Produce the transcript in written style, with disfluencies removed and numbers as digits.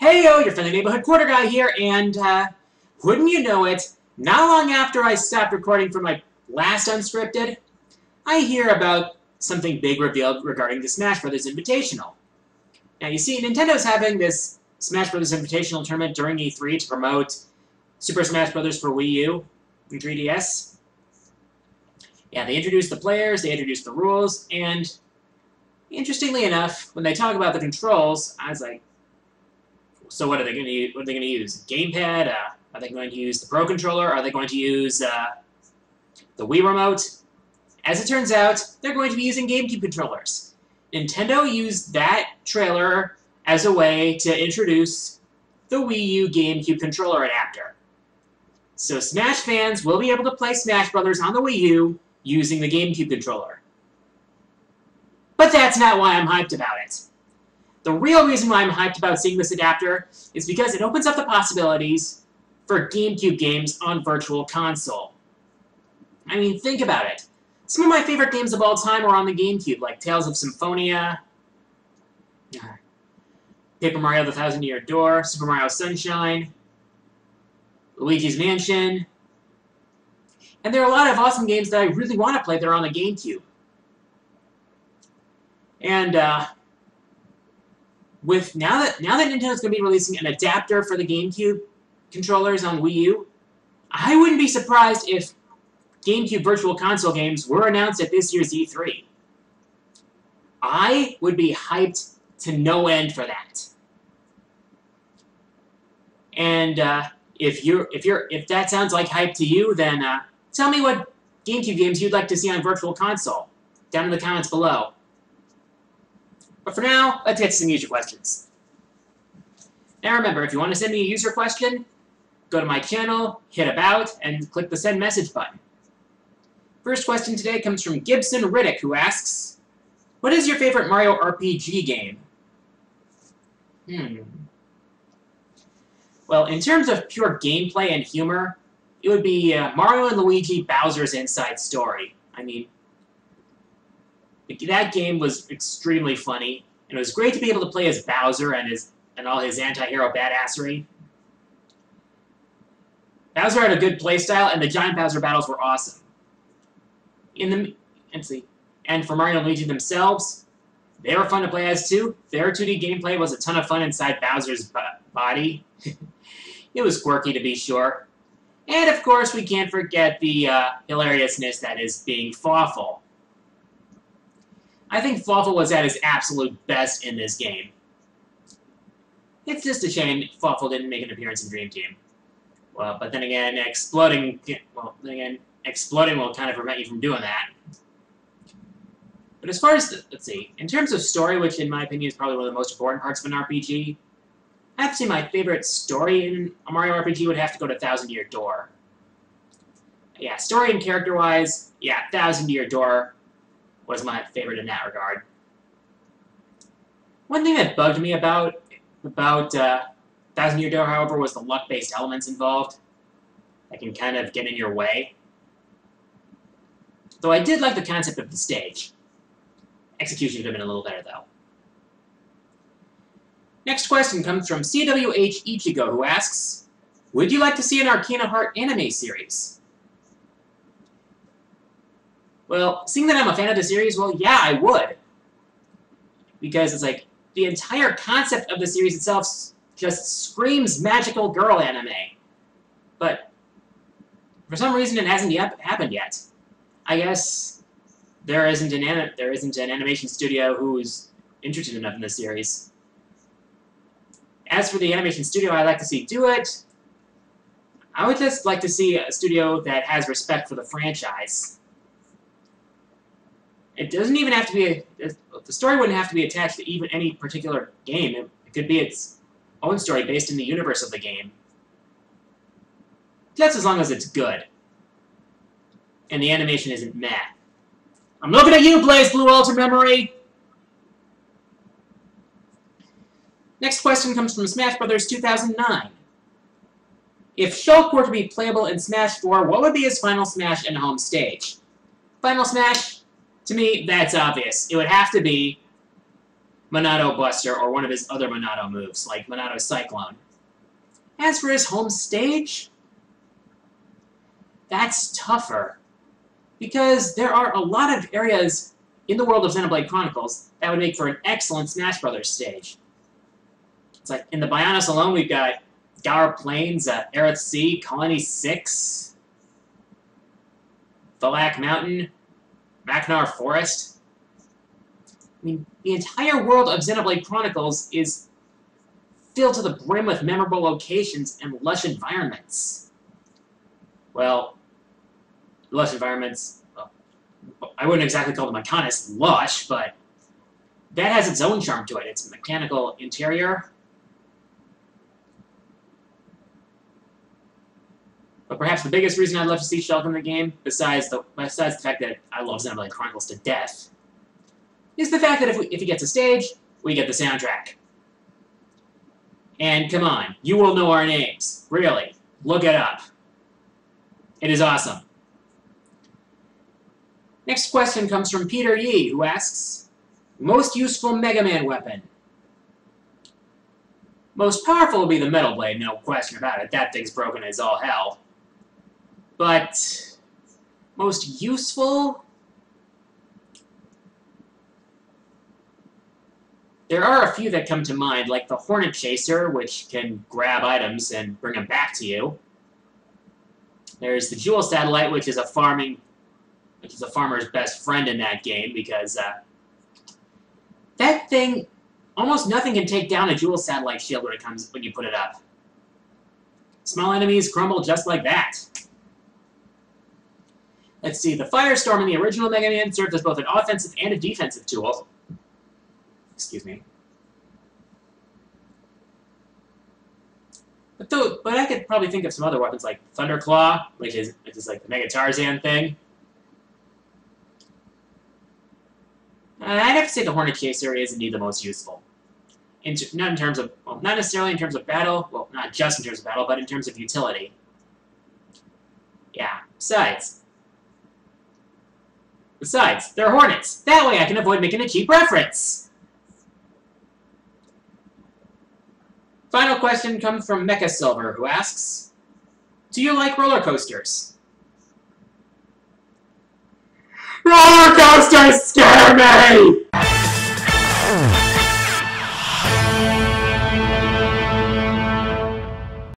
Heyo, your friendly neighborhood quarter guy here, and wouldn't you know it, not long after I stopped recording for my last Unscripted, I hear about something big revealed regarding the Smash Bros. Invitational. Now you see, Nintendo's having this Smash Bros. Invitational tournament during E3 to promote Super Smash Bros. For Wii U and 3DS. Yeah, they introduced the players, they introduced the rules, and interestingly enough, when they talk about the controls, I was like, so what are they going to use? What are they going to use? Gamepad? Are they going to use the Pro Controller? Are they going to use the Wii Remote? As it turns out, they're going to be using GameCube controllers. Nintendo used that trailer as a way to introduce the WiiU GameCube controller adapter. So Smash fans will be able to play Smash Bros. On the Wii U using the GameCube controller. But that's not why I'm hyped about it. The real reason why I'm hyped about seeing this adapter is because it opens up the possibilities for GameCube games on Virtual Console. I mean, think about it. Some of my favorite games of all time are on the GameCube, like Tales of Symphonia, Paper Mario: The Thousand-Year Door, Super Mario Sunshine, Luigi's Mansion, and there are a lot of awesome games that I really want to play that are on the GameCube. And now that Nintendo's going to be releasing an adapter for the GameCube controllers on Wii U, I wouldn't be surprised if GameCube Virtual Console games were announced at this year's E3. I would be hyped to no end for that. And if that sounds like hype to you, then tell me what GameCube games you'd like to see on Virtual Console down in the comments below. But for now, let's get to some user questions. Now remember, if you want to send me a user question, go to my channel, hit About, and click the Send Message button. First question today comes from Gibson Riddick, who asks, what is your favorite Mario RPG game? Well, in terms of pure gameplay and humor, it would be Mario and Luigi Bowser's Inside Story. I mean, that game was extremely funny, and it was great to be able to play as Bowser and all his anti-hero badassery. Bowser had a good playstyle, and the Giant Bowser battles were awesome. And for Mario and Luigi themselves, they were fun to play as too. Their 2D gameplay was a ton of fun inside Bowser's body. It was quirky to be sure. And of course, we can't forget the hilariousness that is being Fawful. I think Fawful was at his absolute best in this game. It's just a shame Fawful didn't make an appearance in Dream Team. Well, but then again, exploding will kind of prevent you from doing that. But as far as, let's see, in terms of story, which in my opinion is probably one of the most important parts of an RPG, I have to say my favorite story in a Mario RPG would have to go to Thousand-Year Door. Yeah, story and character-wise, yeah, Thousand-Year Door was my favorite in that regard. One thing that bugged me about Thousand-Year Door, however, was the luck-based elements involved that can kind of get in your way. Though I did like the concept of the stage. Execution could have been a little better, though. Next question comes from CWH Ichigo, who asks, would you like to see an Arcana Heart anime series? Well, seeing that I'm a fan of the series, well, yeah, I would. Because it's like, the entire concept of the series itself just screams magical girl anime. But for some reason, it hasn't happened yet. I guess there isn't an animation studio who's interested enough in this series. As for the animation studio I'd like to see do it, I would just like to see a studio that has respect for the franchise. It doesn't even have to be the story wouldn't have to be attached to even any particular game. It could be its own story based in the universe of the game. Just as long as it's good. And the animation isn't meh. I'm looking at you, Blaze Blue Ultra Memory! Next question comes from Smash Bros. 2009. If Shulk were to be playable in Smash 4, what would be his final smash and home stage? Final smash? To me, that's obvious. It would have to be Monado Buster or one of his other Monado moves, like Monado Cyclone. As for his home stage, that's tougher, because there are a lot of areas in the world of Xenoblade Chronicles that would make for an excellent Smash Brothers stage. It's like, in the Bionis alone, we've got Gower Plains, Aerith Sea, Colony 6, Valak Mountain, Maknar Forest. I mean, the entire world of Xenoblade Chronicles is filled to the brim with memorable locations and lush environments. Well, lush environments, well, I wouldn't exactly call the Mechanis lush, but that has its own charm to it. Its mechanical interior. But perhaps the biggest reason I'd love to see Shulk in the game, besides the fact that I love Xenoblade Chronicles to death, is the fact that if he gets a stage, we get the soundtrack. And come on, you will know our names. Really. Look it up. It is awesome. Next question comes from Peter Yee, who asks, most useful Mega Man weapon? Most powerful will be the Metal Blade, no question about it. That thing's broken as all hell. But most useful? There are a few that come to mind, like the Hornet Chaser, which can grab items and bring them back to you. There's the Jewel Satellite, which is a farmer's best friend in that game, because that thing, almost nothing can take down a Jewel Satellite shield when you put it up. Small enemies crumble just like that. Let's see, the Firestorm in the original Mega Man served as both an offensive and a defensive tool. Excuse me. But I could probably think of some other weapons like Thunderclaw, which is like the Mega Tarzan thing. I'd have to say the Hornet Chaser is indeed the most useful. Not in terms of, well, not necessarily in terms of battle, well, not just in terms of battle, but in terms of utility. Yeah, Besides, they're Hornets. That way I can avoid making a cheap reference. Final question comes from Mecha Silver, who asks, do you like roller coasters? Roller coasters scare me!